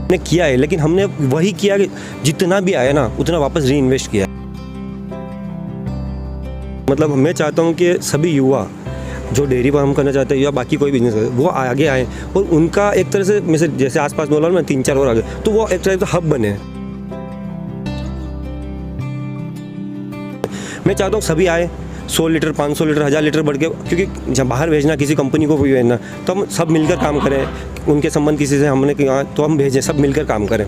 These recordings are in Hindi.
हमने किया है, लेकिन हमने वही किया कि जितना भी आया ना उतना वापस री इन्वेस्ट किया। मतलब मैं चाहता हूँ कि सभी युवा जो डेयरी फार्म करना चाहते हैं या बाकी कोई बिजनेस करे वो आगे आए और उनका एक तरह से मैं जैसे आसपास बोला ना 3-4 और आगे, तो वो एक तरह से हब बने। मैं चाहता हूँ सभी आए, 100 लीटर 500 लीटर 1000 लीटर बढ़ के, क्योंकि जब बाहर भेजना किसी कंपनी को भी भेजना तो हम सब मिलकर काम करें। उनके संबंध किसी से हमने कहा तो हम भेजें, सब मिलकर काम करें।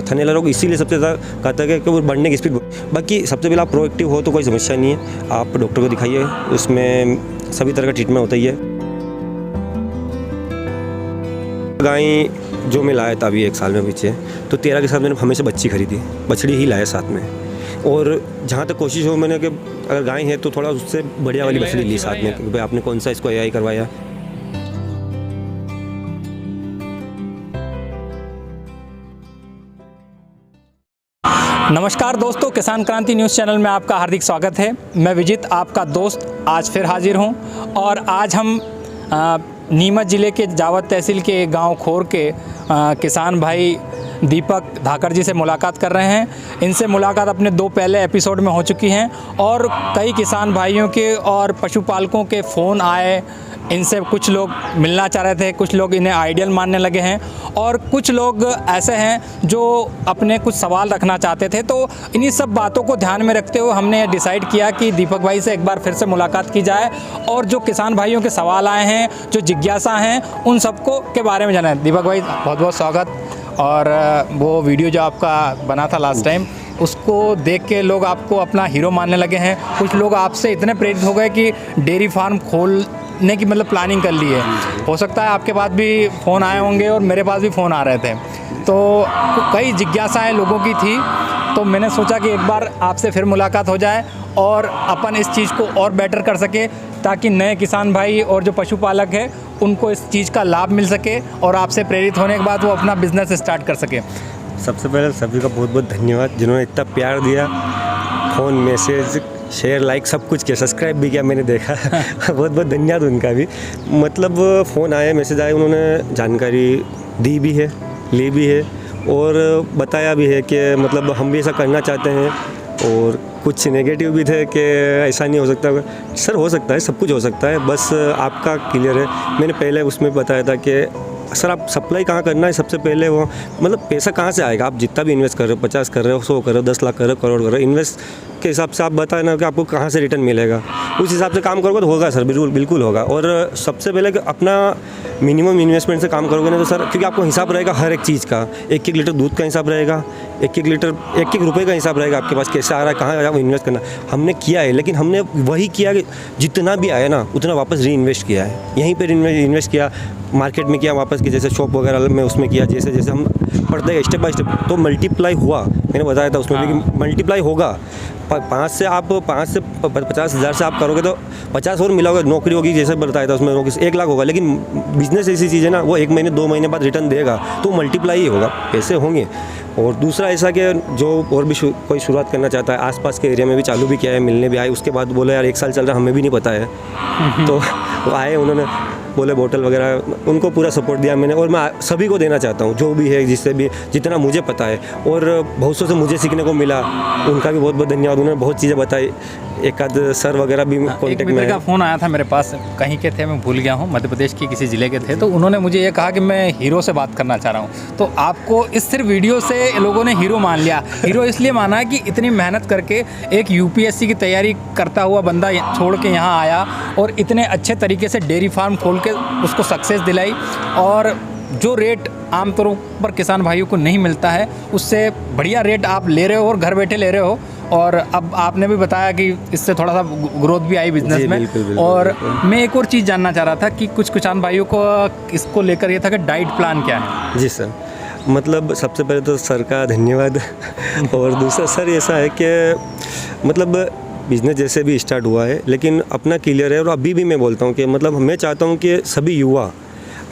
थनेला रोग इसीलिए सबसे ज़्यादा घातक है कि वो बढ़ने की स्पीड। बाकी सबसे पहले आप प्रोएक्टिव हो तो कोई समस्या नहीं है, आप डॉक्टर को दिखाइए, उसमें सभी तरह का ट्रीटमेंट होता ही है। गाय जो मैं लाया था अभी 1 साल में पीछे, तो 13 के साथ मैंने हमेशा बच्ची खरीदी, बछड़ी ही लाया साथ में। और जहाँ तक कोशिश हो मैंने कि अगर गाय है तो थोड़ा उससे बढ़िया वाली बछड़ी ली साथ में, कि भाई आपने कौन सा इसको AI करवाया। नमस्कार दोस्तों, किसान क्रांति न्यूज़ चैनल में आपका हार्दिक स्वागत है। मैं विजित, आपका दोस्त, आज फिर हाजिर हूं और आज हम नीमच ज़िले के जावद तहसील के गांव खोर के किसान भाई दीपक धाकर जी से मुलाकात कर रहे हैं। इनसे मुलाकात अपने 2 पहले एपिसोड में हो चुकी हैं और कई किसान भाइयों के और पशुपालकों के फ़ोन आए। इनसे कुछ लोग मिलना चाह रहे थे, कुछ लोग इन्हें आइडियल मानने लगे हैं और कुछ लोग ऐसे हैं जो अपने कुछ सवाल रखना चाहते थे। तो इन्हीं सब बातों को ध्यान में रखते हुए हमने डिसाइड किया कि दीपक भाई से एक बार फिर से मुलाकात की जाए और जो किसान भाइयों के सवाल आए हैं, जो जिज्ञासा हैं, उन सबको के बारे में जानें। दीपक भाई बहुत बहुत स्वागत। और वो वीडियो जो आपका बना था लास्ट टाइम, उसको देख के लोग आपको अपना हीरो मानने लगे हैं। कुछ लोग आपसे इतने प्रेरित हो गए कि डेयरी फार्म खोलने की मतलब प्लानिंग कर ली है। हो सकता है आपके पास भी फ़ोन आए होंगे और मेरे पास भी फ़ोन आ रहे थे, तो कई जिज्ञासाएं लोगों की थी। तो मैंने सोचा कि एक बार आपसे फिर मुलाकात हो जाए और अपन इस चीज़ को और बेटर कर सके, ताकि नए किसान भाई और जो पशुपालक है उनको इस चीज़ का लाभ मिल सके और आपसे प्रेरित होने के बाद वो अपना बिज़नेस स्टार्ट कर सके। सबसे पहले सभी का बहुत बहुत धन्यवाद जिन्होंने इतना प्यार दिया, फ़ोन, मैसेज, शेयर, लाइक सब कुछ किया, सब्सक्राइब भी किया मैंने देखा। बहुत बहुत धन्यवाद उनका भी। मतलब फ़ोन आए, मैसेज आए, उन्होंने जानकारी दी भी है, ली भी है और बताया भी है कि मतलब हम भी ऐसा करना चाहते हैं। और कुछ नेगेटिव भी थे कि ऐसा नहीं हो सकता। सर हो सकता है, सब कुछ हो सकता है, बस आपका क्लियर है। मैंने पहले उसमें बताया था कि सर आप सप्लाई कहाँ करना है सबसे पहले, वो मतलब पैसा कहाँ से आएगा। आप जितना भी इन्वेस्ट कर रहे हो, 50 कर रहे हो, 100 कर रहे हो, 10 लाख कर रहे हो, करोड़ कर रहे हो, इन्वेस्ट के हिसाब से आप बताए ना कि आपको कहाँ से रिटर्न मिलेगा, उस हिसाब से काम करोगे तो होगा सर, बिल्कुल होगा। और सबसे पहले कि अपना मिनिमम इन्वेस्टमेंट से काम करोगे ना तो सर, क्योंकि आपको हिसाब रहेगा हर एक चीज़ का, 1-1 लीटर दूध का हिसाब रहेगा, 1-1 लीटर 1-1 रुपये का हिसाब रहेगा आपके पास, कैसे आ रहा है, कहाँ आप इन्वेस्ट करना। हमने किया है, लेकिन हमने वही किया कि जितना भी आया ना उतना वापस री इन्वेस्ट किया है। यहीं पर इन्वेस्ट किया, मार्केट में किया वापस की, जैसे शॉप वगैरह में उसमें किया, जैसे जैसे हम पढ़ते हैं स्टेप बाय स्टेप, तो मल्टीप्लाई हुआ। मैंने बताया था उसमें भी कि मल्टीप्लाई होगा। 5 से 50,000 से आप करोगे तो 50 और मिलाओगे, नौकरी होगी, जैसे बताया था उसमें नौकरी से 1 लाख होगा। लेकिन बिजनेस ऐसी चीज़ है ना, वो 1 महीने 2 महीने बाद रिटर्न देगा, तो मल्टीप्लाई ही होगा, पैसे होंगे। और दूसरा ऐसा कि जो और भी कोई शुरुआत करना चाहता है, आसपास के एरिया में भी चालू भी किया है, मिलने भी आए, उसके बाद बोले यार 1 साल चल रहा, हमें भी नहीं पता है। तो वो आए, उन्होंने बोले बोतल वगैरह, उनको पूरा सपोर्ट दिया मैंने। और मैं सभी को देना चाहता हूँ, जो भी है, जिससे भी जितना मुझे पता है, और बहुत से मुझे सीखने को मिला, उनका भी बहुत बहुत धन्यवाद। उन्होंने बहुत चीज़ें बताई, एक आध सर वगैरह भी कॉन्टेक्ट में। का फ़ोन आया था मेरे पास, कहीं के थे मैं भूल गया हूँ, मध्य प्रदेश के किसी ज़िले के थे, तो उन्होंने मुझे ये कहा कि मैं हीरो से बात करना चाह रहा हूँ। तो आपको इस सिर्फ वीडियो से लोगों ने हीरो मान लिया। हीरो इसलिए माना कि इतनी मेहनत करके एक UPSC की तैयारी करता हुआ बंदा छोड़ के यहाँ आया और इतने अच्छे तरीके से डेयरी फार्म खोल के उसको सक्सेस दिलाई, और जो रेट आमतौर पर किसान भाइयों को नहीं मिलता है उससे बढ़िया रेट आप ले रहे हो और घर बैठे ले रहे हो। और अब आपने भी बताया कि इससे थोड़ा सा ग्रोथ भी आई बिजनेस में। बिल्कुल, और बिल्कुल। मैं एक और चीज़ जानना चाह रहा था कि कुछ किसान भाइयों को इसको लेकर ये था कि डाइट प्लान क्या है। जी सर, मतलब सबसे पहले तो सर का धन्यवाद। और दूसरा सर ऐसा है कि मतलब बिज़नेस जैसे भी स्टार्ट हुआ है, लेकिन अपना क्लियर है। और अभी भी मैं बोलता हूँ कि मतलब मैं चाहता हूँ कि सभी युवा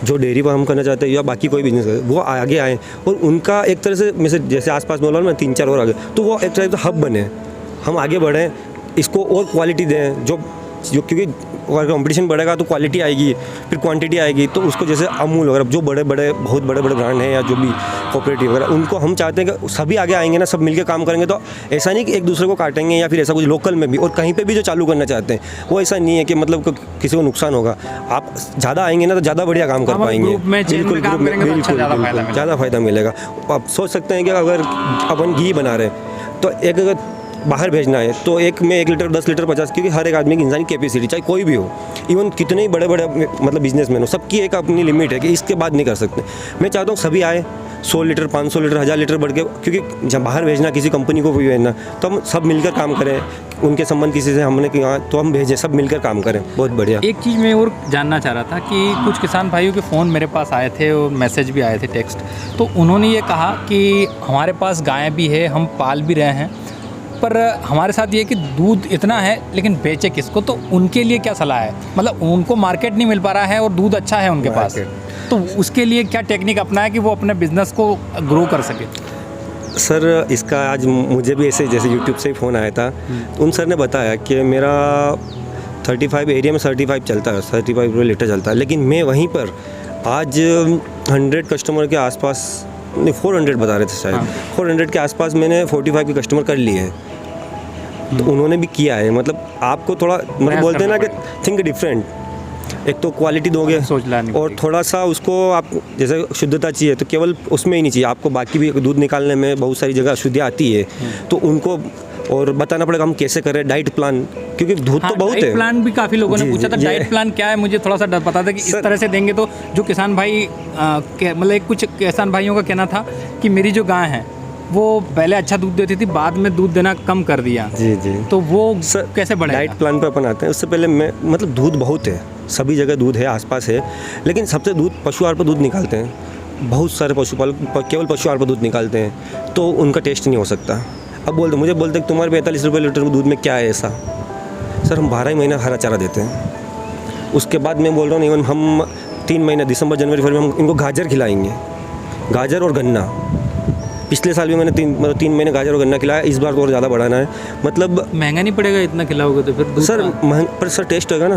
जो डेयरी फार्म करना चाहते हैं या बाकी कोई बिजनेस करे वो आगे आए और उनका एक तरह से मैं जैसे आसपास बोला ना 3-4 और आगे, तो वो एक तरह से हब बने, हम आगे बढ़ें, इसको और क्वालिटी दें, जो जो क्योंकि अगर कंपटीशन बढ़ेगा तो क्वालिटी आएगी, फिर क्वांटिटी आएगी। तो उसको जैसे अमूल वगैरह जो बहुत बड़े ब्रांड हैं या जो भी कोऑपरेटिव वगैरह, उनको हम चाहते हैं कि सभी आगे आएंगे ना, सब मिलकर काम करेंगे। तो ऐसा नहीं कि एक दूसरे को काटेंगे या फिर ऐसा कुछ, लोकल में भी और कहीं पे भी जो चालू करना चाहते हैं वो ऐसा नहीं है कि मतलब किसी को नुकसान होगा। आप ज़्यादा आएंगे ना तो ज़्यादा बढ़िया काम कर पाएंगे। ग्रुप में, चेन में काम करेंगे तो अच्छा ज़्यादा फायदा मिलेगा। आप सोच सकते हैं कि अगर अपन घी बना रहे हैं तो एक अगर बाहर भेजना है तो एक में 1 लीटर 10 लीटर 50, क्योंकि हर एक आदमी की इंसानी कैपेसिटी, चाहे कोई भी हो, इवन कितने ही बड़े बड़े मतलब बिजनेसमैन हो, सबकी एक अपनी लिमिट है कि इसके बाद नहीं कर सकते। मैं चाहता हूँ सभी आए, 100 लीटर 500 लीटर 1000 लीटर बढ़ के, क्योंकि जब बाहर भेजना किसी कंपनी को भी भेजना तो हम सब मिलकर काम करें। उनके संबंध किसी से हमने किया तो हम भेजें, सब मिलकर काम करें, बहुत बढ़िया। एक चीज़ मैं और जानना चाह रहा था कि कुछ किसान भाइयों के फ़ोन मेरे पास आए थे और मैसेज भी आए थे, टेक्स्ट, तो उन्होंने ये कहा कि हमारे पास गाय भी है, हम पाल भी रहे हैं, पर हमारे साथ ये कि दूध इतना है लेकिन बेचे किसको। तो उनके लिए क्या सलाह है? मतलब उनको मार्केट नहीं मिल पा रहा है और दूध अच्छा है उनके पास, तो उसके लिए क्या टेक्निक अपनाए कि वो अपने बिजनेस को ग्रो कर सके? सर इसका आज मुझे भी ऐसे जैसे यूट्यूब से ही फ़ोन आया था, तो उन सर ने बताया कि मेरा 35 एरिया में 35 चलता है, 35 रुपये लीटर चलता है, लेकिन मैं वहीं पर आज 100 कस्टमर के आसपास, नहीं 400 बता रहे थे शायद, 400 के आसपास मैंने 45 के कस्टमर कर लिए हैं। तो उन्होंने भी किया है। मतलब आपको थोड़ा मतलब बोलते हैं ना कि थिंक डिफरेंट, एक तो क्वालिटी दोगे और थोड़ा सा उसको आप जैसे शुद्धता चाहिए तो केवल उसमें ही नहीं चाहिए, आपको बाकी भी दूध निकालने में बहुत सारी जगह अशुद्धियाँ आती है, तो उनको और बताना पड़ेगा हम कैसे करें। डाइट प्लान, क्योंकि दूध तो बहुत है। डाइट प्लान भी काफ़ी लोगों ने पूछा था, डाइट प्लान क्या है? मुझे थोड़ा सा डर पता था कि इस तरह से देंगे तो जो किसान भाई मतलब कुछ किसान भाइयों का कहना था कि मेरी जो गाय है वो पहले अच्छा दूध देती थी, बाद में दूध देना कम कर दिया। जी जी, तो वो कैसे बढ़ेगा? डाइट प्लान पर अपन आते हैं। उससे पहले मैं मतलब दूध बहुत है, सभी जगह दूध है, आसपास है, लेकिन सबसे दूध पशु आहार पर दूध निकालते हैं। बहुत सारे पशुपालक केवल पशु आहार पर दूध निकालते हैं, तो उनका टेस्ट नहीं हो सकता। अब मुझे बोलते कि तुम्हारे 45 रुपये लीटर दूध में क्या है ऐसा? सर हम 12 महीना हरा चारा देते हैं। उसके बाद मैं बोल रहा हूँ इवन हम 3 महीने दिसंबर जनवरी फरवरी में हम इनको गाजर खिलाएंगे, गाजर और गन्ना। पिछले साल भी मैंने 3 महीने गाजर और गन्ना खिलाया, इस बार तो और ज़्यादा बढ़ाना है। मतलब महंगा नहीं पड़ेगा इतना खिलाओगे तो फिर? सर पर सर टेस्ट होगा ना।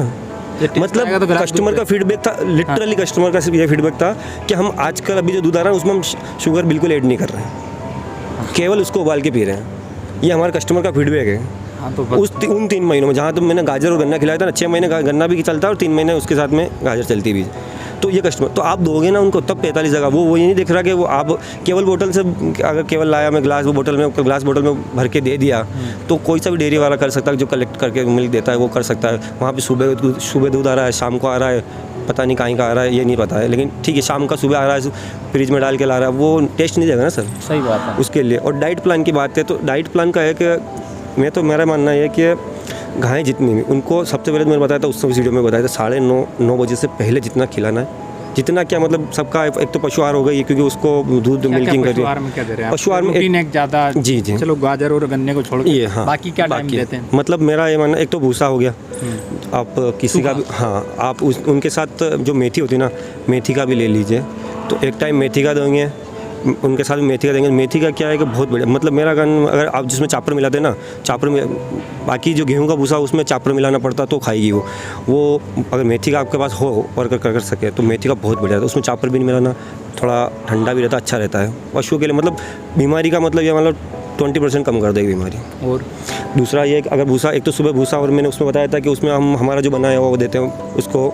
मतलब तो कस्टमर का फीडबैक था, लिटरली कस्टमर का सिर्फ ये फीडबैक था कि हम आजकल अभी जो दूध आ रहा है उसमें हम शुगर बिल्कुल ऐड नहीं कर रहे हैं, केवल उसको उबाल के पी रहे हैं। ये हमारे कस्टमर का फीडबैक है। हाँ, तो उन 3 महीनों में जहाँ तो मैंने गाजर और गन्ना खिलाया था ना, 6 महीने गन्ना भी चलता है और 3 महीने उसके साथ में गाजर चलती भी। तो ये कस्टमर तो आप दोगे ना उनको तब 45 जगह, वो ये नहीं देख रहा कि वो आप केवल बोतल से, अगर केवल लाया मैं ग्लास बोतल में भर के दे दिया, तो कोई सा भी डेयरी वाला कर सकता है, जो कलेक्ट करके मिल्क देता है वो कर सकता है। वहाँ पे सुबह दूध आ रहा है, शाम को आ रहा है, पता नहीं कहीं का आ रहा है, ये नहीं पता है, लेकिन ठीक है शाम का सुबह आ रहा है, फ्रिज में डाल के ला रहा है, वो टेस्ट नहीं देगा ना सर। सही बात है उसके लिए। और डाइट प्लान की बात है तो डाइट प्लान का है कि मेरा मानना है कि गायें जितनी भी, उनको सबसे पहले तो मैंने बताया था उस वीडियो में बताया था 9:30 बजे से पहले जितना खिलाना है, जितना क्या मतलब सबका एक तो पशु आहार हो गई, क्योंकि उसको दूध मिल्किंग कर रही है। पशु आहार में एक ज़्यादा, जी जी, चलो गाजर और गन्ने को छोड़ के हाँ, बाकी क्या टाइम देते हैं? मतलब मेरा ये मानना, एक तो भूसा हो गया, आप किसी का भी, हाँ आप उनके साथ जो मेथी होती है ना, मेथी का भी ले लीजिए, तो एक टाइम मेथी का देंगे, उनके साथ मेथी का देंगे। मेथी का क्या है कि बहुत बढ़िया, मतलब मेरा गान अगर आप जिसमें चापर मिलाते हैं ना, चापर में बाकी जो गेहूं का भूसा उसमें चापर मिलाना पड़ता तो खाएगी वो अगर मेथी का आपके पास हो और कर सके तो मेथी का बहुत बढ़िया था। उसमें चापर भी नहीं मिलाना, थोड़ा ठंडा भी रहता, अच्छा रहता है पशुओं के लिए। मतलब बीमारी का मतलब ये मतलब 20% कम कर देगी बीमारी। और दूसरा ये अगर भूसा, एक तो सुबह भूसा, और मैंने उसमें बताया था कि उसमें हम हमारा जो बनाया हुआ वो देते हैं उसको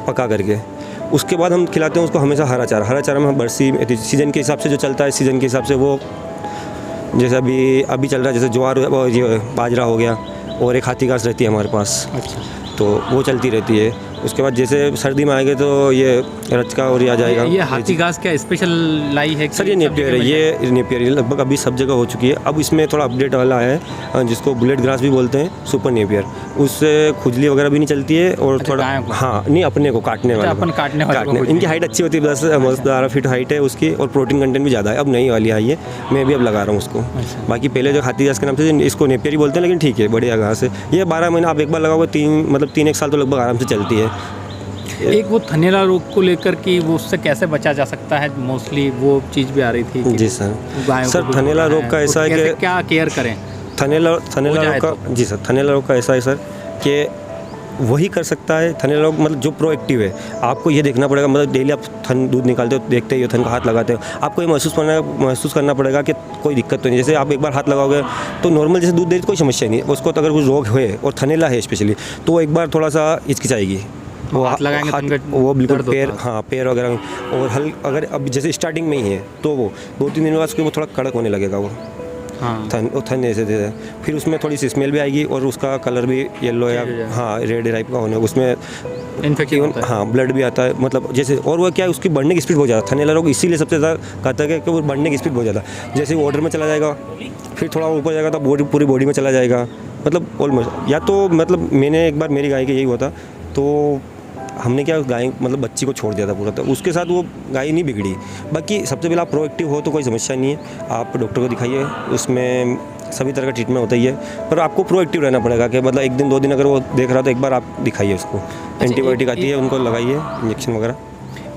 पका करके, उसके बाद हम खिलाते हैं उसको हमेशा हरा चारा में हम बरसी सीज़न के हिसाब से जो चलता है, सीज़न के हिसाब से वो जैसे अभी चल रहा है, जैसे ज्वार और ये बाजरा हो गया, और एक हाथी घास रहती है हमारे पास। अच्छा। तो वो चलती रहती है। उसके बाद जैसे सर्दी में आएंगे तो ये रचका और ये आ जाएगा। ये हाथी घास क्या स्पेशल लाई है सर? ये नेपियर है, ये नेपियर लगभग अभी सब जगह हो चुकी है। अब इसमें थोड़ा अपडेट वाला है जिसको बुलेट ग्रास भी बोलते हैं, सुपर नेपियर। उससे खुजली वगैरह भी नहीं चलती है और थोड़ा, हाँ नहीं अपने को काटने वाले, इनकी हाइट अच्छी होती है, 10-12 फीट हाइट है उसकी, और प्रोटीन कंटेंट भी ज़्यादा है। अब नई वाली आई है, मैं भी अब लगा रहा हूँ उसको। बाकी पहले जो हाथी घास के नाम से इसको नेपियर ही बोलते हैं, लेकिन ठीक है बढ़िया घास है। ये 12 महीना आप एक बार लगाओगे, 3-1 साल तो लगभग आराम से चलती है। एक वो थनैला रोग को लेकर कि वो उससे कैसे बचा जा सकता है, मोस्टली वो चीज़ भी आ रही थी। जी सर थनैला रोग का ऐसा है कि क्या केयर करें? थनैला रोग का, जी सर थनैला रोग का ऐसा है सर कि वही कर सकता है थनेला डॉग, मतलब जो प्रोएक्टिव है। आपको ये देखना पड़ेगा, मतलब डेली आप थन दूध निकालते हो, देखते हो थन का हाथ लगाते हो, आपको ये महसूस करना पड़ेगा कि कोई दिक्कत तो नहीं। जैसे आप एक बार हाथ लगाओगे तो नॉर्मल जैसे दूध दे तो कोई समस्या नहीं है, उसको तो अगर कुछ रोग है और थनेला है स्पेशली, तो वो एक बार थोड़ा सा हिचकिचाएगी, वो हाथ लगाएंगे तो उनका वो बिल्कुल दर्द पैर, होता है। हाँ पैर वगैरह, और अगर अब जैसे स्टार्टिंग में ही है तो वो 2-3 दिन बाद उसके वो थोड़ा कड़क होने लगेगा, वो हाँ थन ऐसे दे, फिर उसमें थोड़ी सी स्मेल भी आएगी और उसका कलर भी येलो या हाँ रेड टाइप का होने, उसमें इन्फेक्शन होता है। हाँ ब्लड भी आता है, मतलब जैसे, और वो क्या है उसकी बढ़ने की स्पीड बहुत ज़्यादा, थनेला रोग इसीलिए सबसे ज़्यादा घातक है कि वो बढ़ने की स्पीड बहुत ज़्यादा, जैसे वो ऑर्डर में चला जाएगा, फिर थोड़ा ऊपर जाएगा तो पूरी बॉडी में चला जाएगा, मतलब ऑलमोस्ट। या तो मतलब मैंने एक बार मेरी गाय का यही हुआ था, तो हमने क्या गाय मतलब बच्ची को छोड़ दिया था पूरा, तो उसके साथ वो गाय नहीं बिगड़ी। बाकी सबसे पहले आप प्रोएक्टिव हो तो कोई समस्या नहीं है, आप डॉक्टर को दिखाइए, उसमें सभी तरह का ट्रीटमेंट होता ही है, पर आपको प्रोएक्टिव रहना पड़ेगा कि मतलब 1 दिन 2 दिन अगर वो देख रहा तो एक बार आप दिखाइए उसको, एंटीबायोटिक आती है उनको लगाइए, इंजेक्शन वगैरह।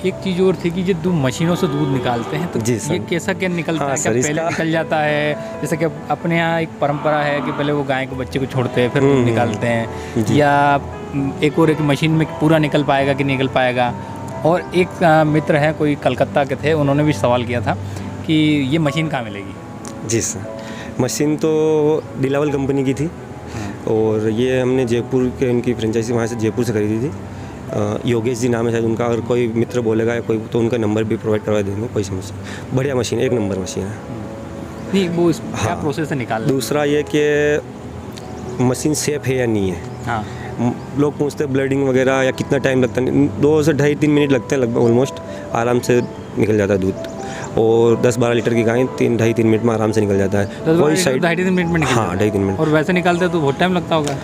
एक चीज़ और थी कि जो दूध मशीनों से दूध निकालते हैं तो जी सर। ये कैसा क्या निकलता हाँ है, क्या सर, पहले इसका- निकल जाता है? जैसे कि अपने यहाँ एक परंपरा है कि पहले वो गाय को बच्चे को छोड़ते हैं फिर दूध निकालते हैं, जी। या एक और एक मशीन में पूरा निकल पाएगा कि निकल पाएगा? और एक मित्र हैं कोई कलकत्ता के थे, उन्होंने भी सवाल किया था कि ये मशीन कहाँ मिलेगी? जी सर, मशीन तो दिलावल कंपनी की थी, और ये हमने जयपुर के, उनकी फ्रेंचाइजी वहाँ से जयपुर से खरीदी थी। योगेश जी नाम है शायद उनका, अगर कोई मित्र बोलेगा या कोई तो उनका नंबर भी प्रोवाइड करवा देंगे, कोई समस्या। बढ़िया मशीन है, 1 नंबर मशीन है। नहीं वो क्या हाँ। प्रोसेस है निकालने? दूसरा ये कि मशीन सेफ है या नहीं है। हाँ लोग पूछते हैं ब्लडिंग वगैरह या कितना टाइम लगता है, 2 से 2.5-3 मिनट लगते हैं लगभग, ऑलमोस्ट आराम से निकल जाता है दूध, और 10-12 लीटर की गाय 2.5-3 मिनट में आराम से निकल जाता है। कोई साइड 2.5-3 मिनट में निकल हाँ जाता है। 2.5-3 मिनट। और वैसे निकालते हैं तो बहुत टाइम लगता होगा?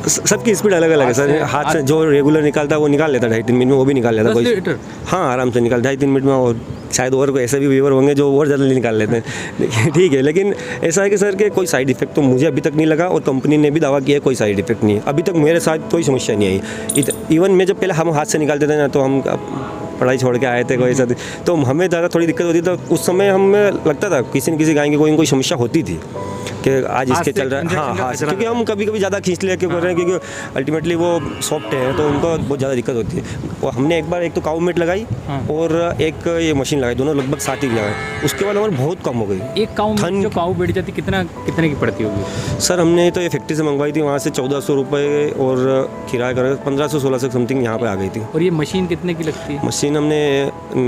सबकी स्पीड अलग अलग है सर, हाथ से जो रेगुलर निकालता है वो निकाल लेता है 2.5-3 मिनट में, वो भी निकाल लेता है 10 कोई। लीटर? हाँ आराम से निकाल 2.5-3 मिनट में, और शायद और कोई ऐसे भी व्यूअर होंगे जो और ज़्यादा निकाल लेते हैं ठीक है, लेकिन ऐसा है कि सर कि कोई साइड इफेक्ट तो मुझे अभी तक नहीं लगा, और कंपनी ने भी दावा किया है कोई साइड इफेक्ट नहीं है, अभी तक मेरे साथ कोई समस्या नहीं आई। इवन मैं जब पहले हम हाथ से निकालते थे ना, तो हम पढ़ाई छोड़ के आए थे कोई ऐसा, तो हमें ज़्यादा थोड़ी दिक्कत होती, तो उस समय हमें लगता था किसी न किसी गाय की कोई न कोई समस्या होती थी कि आज इसके चल रहा है। हाँ हाँ, क्योंकि हम कभी कभी ज़्यादा खींच लिया क्यों कर रहे हैं, क्योंकि अल्टीमेटली वो सॉफ्ट है तो उनको बहुत ज़्यादा दिक्कत होती है। और हमने एक बार एक तो काऊ मेट लगाई और एक ये मशीन लगाई, दोनों लगभग साथ ही लगाए, उसके बाद हमारी बहुत कम हो गई। एक काऊ थन- जो काऊ बैठ जाती कितने की पड़ती होगी? सर हमने तो ये फैक्ट्री से मंगवाई थी, वहाँ से 1400 रुपये और किराया कर 1500-1600 समथिंग यहाँ पे आ गई थी। और ये मशीन कितने की लगती है? मशीन हमने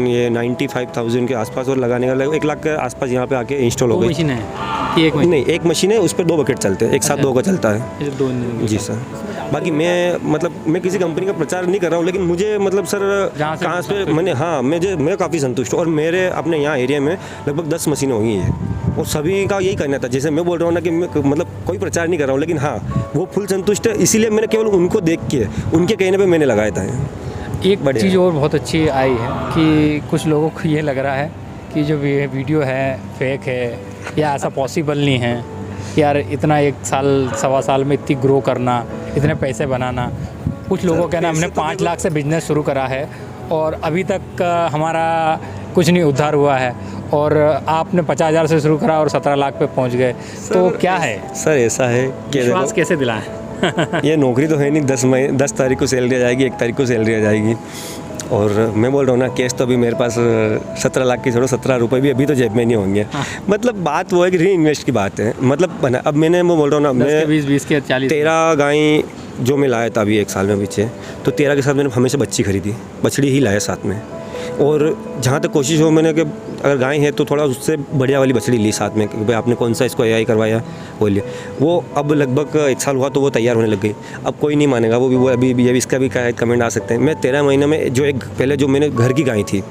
ये 95,000 के आसपास, और लगाने का 1 लाख के आसपास यहाँ पे आके इंस्टॉल हो दो गई। मशीन है कि एक मशीन? नहीं, एक मशीन है, उस पर 2 बकेट चलते हैं, एक साथ 2 का चलता है। ये दो नहीं। जी सर। बाकी मैं किसी कंपनी का प्रचार नहीं कर रहा हूँ, लेकिन मुझे मतलब सर जहाँ से कहाँ से मैंने, हाँ मैं काफ़ी संतुष्ट हूँ, और मेरे अपने यहाँ एरिया में लगभग 10 मशीनें होंगी हैं, और सभी का यही कहना था। जैसे मैं बोल रहा हूँ ना कि मैं मतलब कोई प्रचार नहीं कर रहा हूँ, लेकिन हाँ वो फुल संतुष्ट है, इसीलिए मैंने केवल उनको देख के, उनके कहने पर मैंने लगाया था। एक चीज़ और बहुत अच्छी आई है कि कुछ लोगों को ये लग रहा है कि जो वीडियो है फेक है, या ऐसा पॉसिबल नहीं है यार, इतना 1 साल 1.25 साल में इतनी ग्रो करना, इतने पैसे बनाना। कुछ लोगों का कहना हमने 5 लाख से बिजनेस शुरू करा है और अभी तक हमारा कुछ नहीं उद्धार हुआ है, और आपने 50,000 से शुरू करा और 17 लाख पे पहुंच गए, तो क्या है? सर ऐसा है कि विश्वास कैसे दिलाएं? ये नौकरी तो है नहीं, 10 तारीख को सैलरी आ जाएगी, 1 तारीख को सैलरी आ जाएगी, और मैं बोल रहा हूँ ना कैश तो अभी मेरे पास 17 लाख की छोड़ो, 17 रुपये भी अभी तो जेब में नहीं होंगे। मतलब बात वो है कि री इन्वेस्ट की बात है, मतलब अब मैंने वो बोल रहा हूँ ना, 10 के मैं 20 के 40 13 गाय जो मैं लाया था अभी 1 साल में पीछे, तो 13 के साथ मैंने हमेशा बच्ची खरीदी, बछड़ी ही लाया साथ में, और जहाँ तक कोशिश हो मैंने कि अगर गाय है तो थोड़ा उससे बढ़िया वाली बछड़ी ली साथ में, कि भाई आपने कौन सा इसको AI करवाया वो लिया। वो अब लगभग 1 साल हुआ तो वो तैयार होने लग गई। अब कोई नहीं मानेगा, वो भी वो अभी इसका भी कमेंट आ सकते हैं। मैं 13 महीने में जो एक पहले जो मैंने घर की गाय थी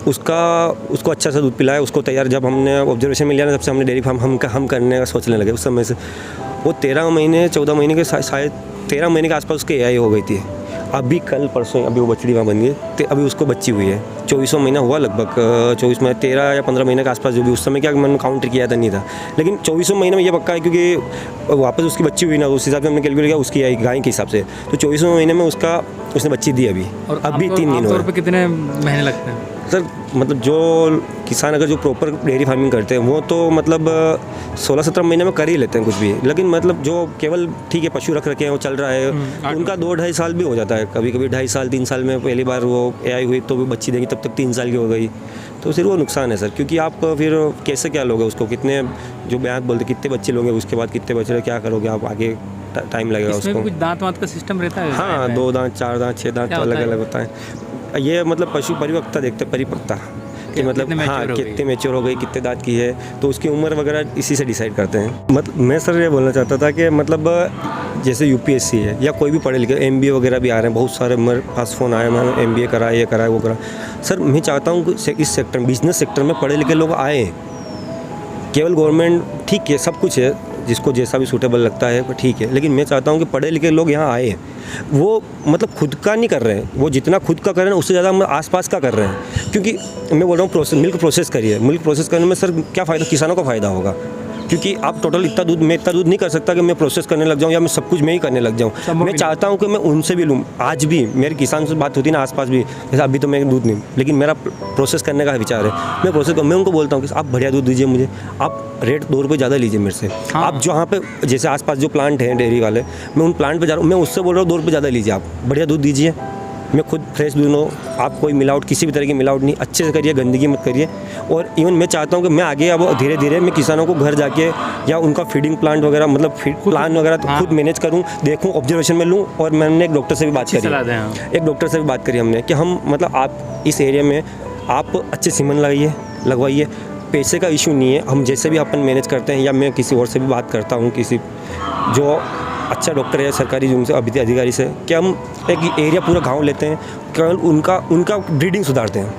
उसको अच्छा सा दूध पिलाया, उसको तैयार, जब हमने ऑब्जर्वेशन में लिया ना तब से हमने डेयरी फार्म हम करने का सोचने लगे। उस समय से वो 13 महीने 14 महीने के शायद 13 महीने के आसपास उसकी AI हो गई थी। अभी कल परसों अभी वो बछड़ी वहाँ बन गई, तो अभी उसको बच्ची हुई है, 24वां महीना हुआ लगभग, 24 में 13 या 15 महीने के आसपास, जो भी उस समय क्या मैंने काउंट किया था नहीं था, लेकिन 24वें महीने में ये पक्का है क्योंकि वापस उसकी बच्ची हुई ना, उस हिसाब से हमने कैलकुलेट किया उसकी गाय के हिसाब से, तो 24वें महीने में उसने बच्ची दी अभी। और अभी 3 दिन आमतौर हुए। पे कितने महीने लगते हैं? सर मतलब जो किसान अगर जो प्रॉपर डेयरी फार्मिंग करते हैं वो तो मतलब 16-17 महीने में कर ही लेते हैं कुछ भी, लेकिन मतलब जो केवल ठीक है पशु रख रखे हैं वो चल रहा है, उनका 2-2.5 साल भी हो जाता है, कभी कभी 2.5 साल 3 साल में पहली बार वो AI हुई तो भी बच्ची देगी तब तक 3 साल की हो गई, तो फिर वो नुकसान है सर, क्योंकि आप फिर कैसे क्या लोगे उसको, कितने जो बयान बोलते कितने बच्चे लोगे, उसके बाद कितने बच्चे क्या करोगे आप, आगे टाइम लगेगा इसमें उसको। भी कुछ दांत वांत का सिस्टम रहता है? हाँ 2 दांत 4 दांत 6 दांत क्या तो अलग होता है? अलग होता है ये, मतलब पशु परिपक्वता देखते हैं, परिपक्वता कि मतलब कितने हाँ mature हो गई? कितने मेच्योर हो गई, कितने दांत की है, तो उसकी उम्र वगैरह इसी से डिसाइड करते हैं। मतलब मैं सर ये बोलना चाहता था कि मतलब जैसे UPSC है या कोई भी पढ़े लिखे MBA वगैरह भी आ रहे हैं, बहुत सारे मेरे पास फ़ोन आए, मैं MBA करा ये करा वो करा। सर मैं चाहता हूँ कि इस सेक्टर में, बिजनेस सेक्टर में पढ़े लिखे लोग आए, केवल गवर्नमेंट ठीक है सब कुछ है, जिसको जैसा भी सूटेबल लगता है ठीक है, लेकिन मैं चाहता हूँ कि पढ़े लिखे लोग यहाँ आए, वो मतलब खुद का नहीं कर रहे हैं, वो जितना खुद का कर रहे हैं उससे ज़्यादा हम आसपास का कर रहे हैं, क्योंकि मैं बोल रहा हूँ मिल्क प्रोसेस करिए, मिल्क प्रोसेस करने में सर क्या फ़ायदा, किसानों का फ़ायदा होगा, क्योंकि आप टोटल इतना दूध नहीं कर सकता कि मैं प्रोसेस करने लग जाऊँ या मैं सब कुछ मैं ही करने लग जाऊँ। मैं चाहता हूँ कि मैं उनसे भी लूँ, आज भी मेरे किसान से बात होती है ना आसपास भी, जैसे अभी तो मैं दूध नहीं, लेकिन मेरा प्रोसेस करने का विचार है, मैं उनको बोलता हूँ कि आप बढ़िया दूध दीजिए मुझे, आप रेट 2 रुपये ज़्यादा लीजिए मेरे से। हाँ। आप जहाँ पे जैसे आसपास जो प्लांट हैं डेयरी वाले, मैं उन प्लांट पे जा रहा हूँ, मैं उससे बोल रहा हूँ 2 रुपये ज़्यादा लीजिए, आप बढ़िया दूध दीजिए, मैं खुद फ्रेश दूध लो, आप कोई मिलावट किसी भी तरह की मिलावट नहीं, अच्छे से करिए, गंदगी मत करिए। और इवन मैं चाहता हूँ कि मैं आगे अब धीरे धीरे मैं किसानों को घर जाके या उनका फीडिंग प्लांट वगैरह मतलब फीड प्लान वगैरह तो खुद मैनेज करूँ, देखूँ, ऑब्जर्वेशन में लूँ। और मैंने एक डॉक्टर से भी बात करी, एक डॉक्टर से भी बात करी हमने कि हम मतलब आप इस एरिया में आप अच्छे सीमन लगवाइए, पैसे का इशू नहीं है, हम जैसे भी अपन मैनेज करते हैं, या मैं किसी और से भी बात करता हूँ, किसी जो अच्छा डॉक्टर है सरकारी उनसे अधिकारी से, कि हम एक एरिया पूरा गांव लेते हैं, केवल उनका ब्रीडिंग सुधारते हैं,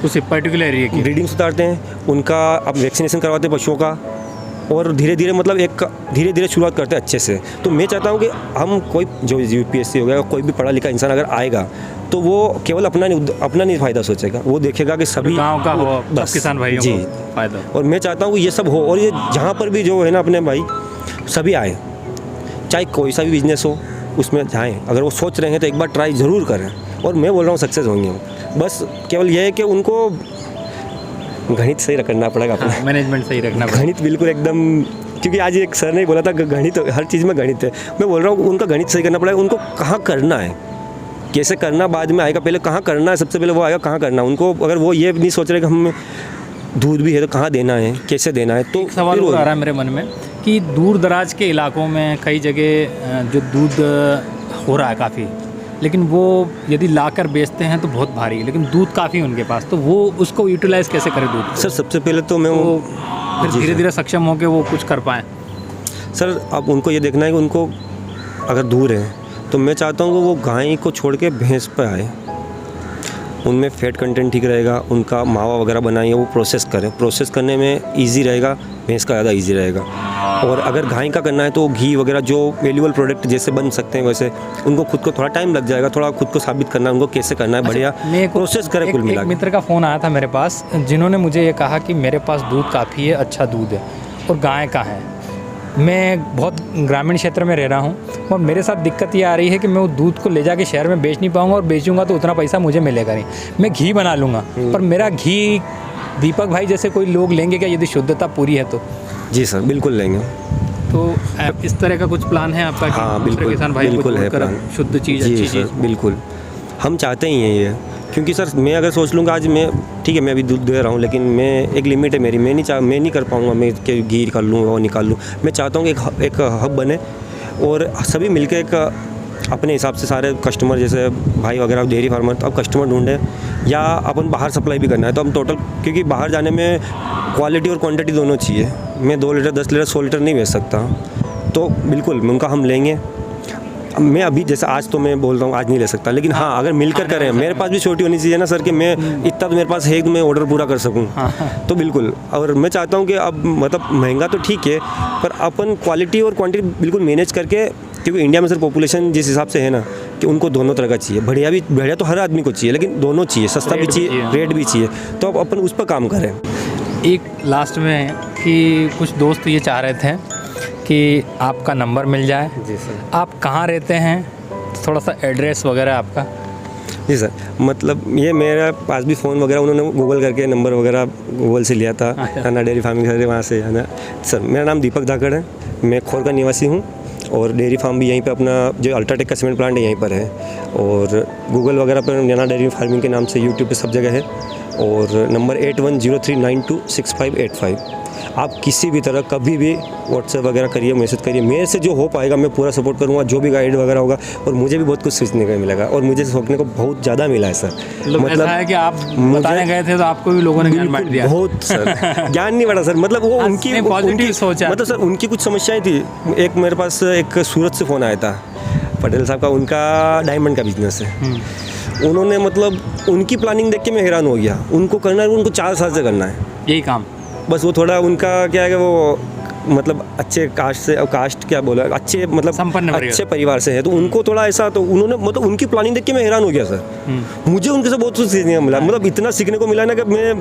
उसी पर्टिकुलर एरिया की ब्रीडिंग सुधारते हैं, उनका अब वैक्सीनेशन करवाते हैं पशुओं का, और धीरे धीरे मतलब धीरे धीरे शुरुआत करते हैं अच्छे से। तो मैं चाहता हूँ कि हम कोई जो UPSC हो गया, कोई भी पढ़ा लिखा इंसान अगर आएगा तो वो केवल अपना नहीं फ़ायदा सोचेगा, वो देखेगा कि सभी गांव का हो, बस किसान भाइयों जी को फ़ायदा। और मैं चाहता हूँ कि ये सब हो, और ये जहाँ पर भी जो है ना अपने भाई सभी आए, चाहे कोई सा भी बिजनेस हो उसमें जाएँ, अगर वो सोच रहे हैं तो एक बार ट्राई ज़रूर करें, और मैं बोल रहा हूँ सक्सेस होंगे वो। बस केवल ये है कि उनको गणित सही रखना पड़ेगा अपना, मैनेजमेंट सही रखना पड़ेगा। गणित बिल्कुल एकदम, क्योंकि आज एक सर ने बोला था गणित हर चीज़ में गणित है, मैं बोल रहा हूँ उनका गणित सही करना पड़ेगा, उनको कहाँ करना है, कैसे करना बाद में आएगा, पहले कहाँ करना है, सबसे पहले वो आएगा कहाँ करना है उनको। अगर वो ये नहीं सोच रहे कि हम दूध भी है तो कहाँ देना है, कैसे देना है, तो एक सवाल आ रहा है मेरे मन में कि दूर दराज के इलाकों में कई जगह जो दूध हो रहा है काफ़ी, लेकिन वो यदि लाकर बेचते हैं तो बहुत भारी, लेकिन दूध काफ़ी उनके पास, तो वो उसको यूटिलाइज़ कैसे करें दूध को? सर सबसे पहले तो मैं वो फिर जी धीरे सर। धीरे सक्षम हो के वो कुछ कर पाएँ। सर अब उनको ये देखना है कि उनको अगर दूर है तो मैं चाहता हूँ कि वो गाय को छोड़ के भैंस पे आए, उनमें फैट कंटेंट ठीक रहेगा, उनका मावा वगैरह बनाइए, वो प्रोसेस करें, प्रोसेस करने में इजी रहेगा, भैंस का ज़्यादा इजी रहेगा। और अगर गाय का करना है तो घी वगैरह जो वैल्यूबल प्रोडक्ट जैसे बन सकते हैं वैसे, उनको खुद को थोड़ा टाइम लग जाएगा, थोड़ा खुद को साबित करना है उनको कैसे करना है, बढ़िया प्रोसेस करें कुल मिला एक मित्र का फ़ोन आया था मेरे पास, जिन्होंने मुझे ये कहा कि मेरे पास दूध काफ़ी है, अच्छा दूध है, और गाय का है। मैं बहुत ग्रामीण क्षेत्र में रह रहा हूँ और मेरे साथ दिक्कत ये आ रही है कि मैं वो दूध को ले जाके शहर में बेच नहीं पाऊँगा, और बेचूंगा तो उतना पैसा मुझे मिलेगा नहीं। मैं घी बना लूँगा, पर मेरा घी दीपक भाई जैसे कोई लोग लेंगे क्या, यदि शुद्धता पूरी है तो? जी सर बिल्कुल लेंगे। तो इस तरह का कुछ प्लान है आपका? हाँ बिल्कुल, किसान भाई बिल्कुल है प्लान, शुद्ध चीज़, अच्छी चीज़। बिल्कुल हम चाहते ही हैं ये, क्योंकि सर मैं अगर सोच लूँगा आज मैं ठीक है मैं अभी दूध दे रहा हूँ, लेकिन मैं एक लिमिट है मेरी, मैं नहीं कर पाऊँगा मैं कि घी कर लूँ और निकाल लूँ। मैं चाहता हूँ कि एक हब बने और सभी मिलकर एक अपने हिसाब से सारे कस्टमर जैसे भाई वगैरह डेयरी फार्मर, तो अब कस्टमर ढूंढें या अपन बाहर सप्लाई भी करना है तो हम टोटल, क्योंकि बाहर जाने में क्वालिटी और क्वांटिटी दोनों चाहिए, मैं 2 लीटर 10 लीटर 100 लीटर नहीं बेच सकता, तो बिल्कुल उनका हम लेंगे। मैं अभी जैसे आज तो मैं बोल रहा हूँ आज नहीं ले सकता, लेकिन हाँ अगर मिलकर करें, मेरे पास भी छोटी होनी चाहिए ना सर कि मैं इतना तो मेरे पास है कि मैं ऑर्डर पूरा कर सकूँ, तो बिल्कुल। और मैं चाहता हूँ कि अब मतलब महंगा तो ठीक है पर अपन क्वालिटी और क्वांटिटी बिल्कुल मैनेज करके, क्योंकि इंडिया में सर पॉपुलेशन जिस हिसाब से है ना कि उनको दोनों तरह का चाहिए, बढ़िया तो हर आदमी को चाहिए, लेकिन दोनों चाहिए, सस्ता भी चाहिए, रेट भी चाहिए, तो अब अपन उस पर काम करें। एक लास्ट में कि कुछ दोस्त ये चाह रहे थे कि आपका नंबर मिल जाए। जी सर। आप कहाँ रहते हैं, थोड़ा सा एड्रेस वगैरह आपका? जी सर, मतलब ये मेरा पास भी फ़ोन वगैरह उन्होंने गूगल करके नंबर वगैरह गूगल से लिया था, है ना, डेयरी फार्मिंग से वहाँ से, है ना। सर मेरा नाम दीपक धाकड़ है, मैं खोर का निवासी हूँ और डेयरी फार्म भी यहीं पे अपना जो अल्ट्राटेक का सीमेंट प्लांट है यहीं पर है, और गूगल वगैरह पर नैना डेयरी फार्मिंग के नाम से यूट्यूब पे सब जगह है, और नंबर 8103926585। आप किसी भी तरह कभी भी व्हाट्सएप वगैरह करिए, मैसेज करिए, मेरे से जो हो पाएगा मैं पूरा सपोर्ट करूँगा, जो भी गाइड वगैरह होगा। और मुझे भी बहुत कुछ सीखने को मिलेगा और मुझे सीखने को बहुत ज़्यादा मिला है सर। मतलब ऐसा है कि आप बताने गए थे तो आपको भी लोगों ने ज्ञान बांट दिया। बहुत सर ज्ञान नहीं बढ़ा सर, मतलब वो उनकी पॉजिटिव सोच है। मतलब सर उनकी कुछ समस्याएं थी। एक मेरे पास एक सूरत से फ़ोन आया था, पटेल साहब का, उनका डायमंड का बिजनेस है। उन्होंने मतलब उनकी प्लानिंग देख के मैं हैरान हो गया। उनको करना है, उनको 4 साल से करना है यही काम, बस। वो थोड़ा उनका क्या है कि वो मतलब अच्छे कास्ट से, कास्ट क्या बोला, अच्छे मतलब संपन्न अच्छे परिवार से है, तो उनको थोड़ा ऐसा, तो उन्होंने मतलब उनकी प्लानिंग देख के मैं हैरान हो गया सर। मुझे उनके से बहुत कुछ सीखने को मिला, मतलब इतना सीखने को मिला ना कि मैं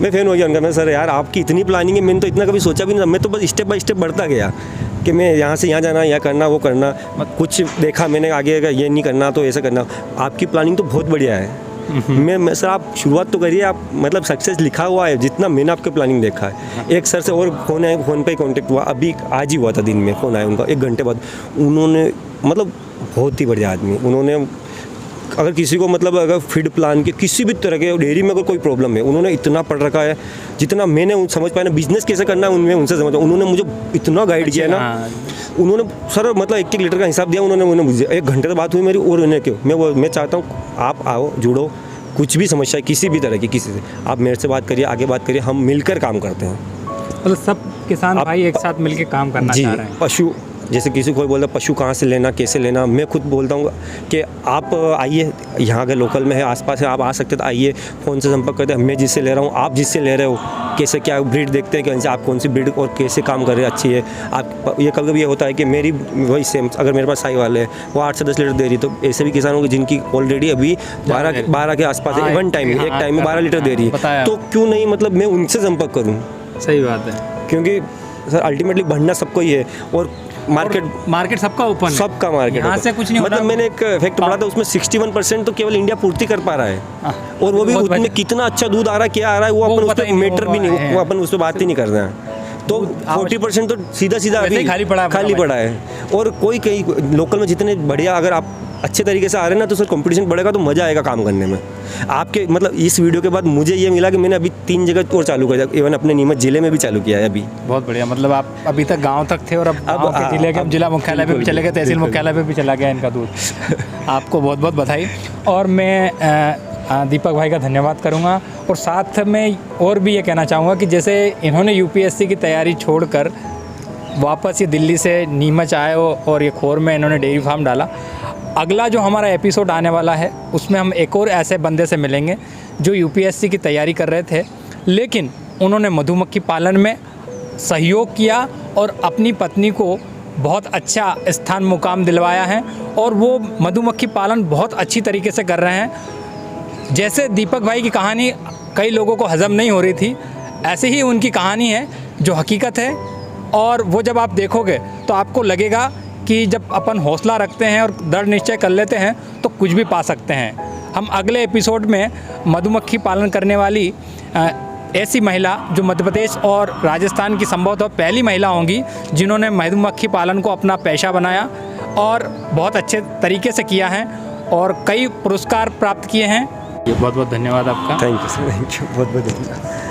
फैन हो गया उनका। मैं सर यार आपकी इतनी प्लानिंग है, मैंने तो इतना कभी सोचा भी नहीं था। मैं तो बस स्टेप बाय स्टेप बढ़ता गया कि मैं यहाँ से यहाँ जाना, यहाँ करना, वो करना। कुछ देखा मैंने आगे का, ये नहीं करना तो ऐसा करना। आपकी प्लानिंग तो बहुत बढ़िया है। मैं सर आप शुरुआत तो करिए, आप मतलब सक्सेस लिखा हुआ है जितना मैंने आपके प्लानिंग देखा है। एक सर से और फ़ोन आया, फ़ोन पे कांटेक्ट हुआ, अभी आज ही हुआ था दिन में, फ़ोन आया उनका 1 घंटे बाद। उन्होंने मतलब बहुत ही बढ़िया आदमी, उन्होंने अगर किसी को मतलब अगर फीड प्लान के किसी भी तरह के डेयरी में अगर कोई प्रॉब्लम है, उन्होंने इतना पढ़ रखा है जितना मैंने समझ पाया ना, बिजनेस कैसे करना है उनमें उनसे समझ। उन्होंने मुझे इतना गाइड किया ना, उन्होंने सर मतलब 1-1 लीटर का हिसाब दिया उन्होंने मुझे। 1 घंटे तो बात हुई मेरी, और उन्हें क्यों मैं चाहता हूँ आप आओ, जुड़ो, कुछ भी समस्या किसी भी तरह की, किसी से आप मेरे से बात करिए, आगे बात करिए, हम मिलकर काम करते हैं। मतलब सब किसान भाई एक साथ मिलके काम करना चाह रहे हैं। पशु जैसे किसी को बोलता पशु कहाँ से लेना, कैसे लेना, मैं खुद बोलता हूँ कि आप आइए, यहाँ अगर लोकल में है, आसपास है, आप आ सकते तो आइए, फ़ोन से संपर्क करते हैं। मैं जिससे ले रहा हूँ, आप जिससे ले रहे हो, कैसे क्या ब्रीड देखते हैं कि आप कौन सी ब्रीड और कैसे काम कर रहे हैं, अच्छी है। आप ये कभी कभी ये होता है कि मेरी वही सेम, अगर मेरे पास साई वाले है वो 8 से 10 लीटर दे रही, तो ऐसे भी किसान होंगे जिनकी ऑलरेडी अभी 12 के आसपास है, एक टाइम में 12 लीटर दे रही है, तो क्यों नहीं मतलब मैं उनसे संपर्क करूँ। सही बात है, क्योंकि सर अल्टीमेटली बढ़ना सबको ही है, और मार्केट सबका ओपन, सबका मार्केट, यहाँ से कुछ नहीं मतलब मैंने एक फैक्ट पढ़ा था, उसमें 61% तो केवल इंडिया पूर्ति कर पा रहा है, और वो भी उसमें कितना अच्छा दूध आ रहा है, क्या आ रहा है, वो अपन उस पर मैटर भी नहीं, वो अपन उस पर बात ही नहीं कर रहे हैं। तो 40% तो सीधा अभी खाली पड़ा है। और कोई कई लोकल में जितने बढ़िया, अगर आप अच्छे तरीके से आ रहे हैं ना, तो सर कंपटीशन बढ़ेगा तो मज़ा आएगा काम करने में। आपके मतलब इस वीडियो के बाद मुझे ये मिला कि मैंने अभी 3 जगह और चालू किया, इवन अपने नीमच जिले में भी चालू किया है अभी। बहुत बढ़िया, मतलब आप अभी तक गांव तक थे और अब के जिले के जिला मुख्यालय पे भी चले गए, तहसील मुख्यालय पे भी चला गया इनका दूध। आपको बहुत बहुत बधाई। और मैं दीपक भाई का धन्यवाद करूंगा, और साथ में और भी ये कहना चाहूँगा कि जैसे इन्होंने यूपीएससी की तैयारी छोड़कर वापस ये दिल्ली से नीमच आए और ये खोर में इन्होंने डेयरी फार्म डाला। अगला जो हमारा एपिसोड आने वाला है उसमें हम एक और ऐसे बंदे से मिलेंगे जो यूपीएससी की तैयारी कर रहे थे, लेकिन उन्होंने मधुमक्खी पालन में सहयोग किया और अपनी पत्नी को बहुत अच्छा स्थान मुकाम दिलवाया है, और वो मधुमक्खी पालन बहुत अच्छी तरीके से कर रहे हैं। जैसे दीपक भाई की कहानी कई लोगों को हज़म नहीं हो रही थी, ऐसे ही उनकी कहानी है जो हकीकत है, और वो जब आप देखोगे तो आपको लगेगा कि जब अपन हौसला रखते हैं और दृढ़ निश्चय कर लेते हैं तो कुछ भी पा सकते हैं। हम अगले एपिसोड में मधुमक्खी पालन करने वाली ऐसी महिला जो मध्य प्रदेश और राजस्थान की संभवतः पहली महिला होंगी जिन्होंने मधुमक्खी पालन को अपना पेशा बनाया और बहुत अच्छे तरीके से किया है और कई पुरस्कार प्राप्त किए हैं। बहुत बहुत धन्यवाद आपका। Thank you sir, thank you, बहुत बहुत धन्यवाद।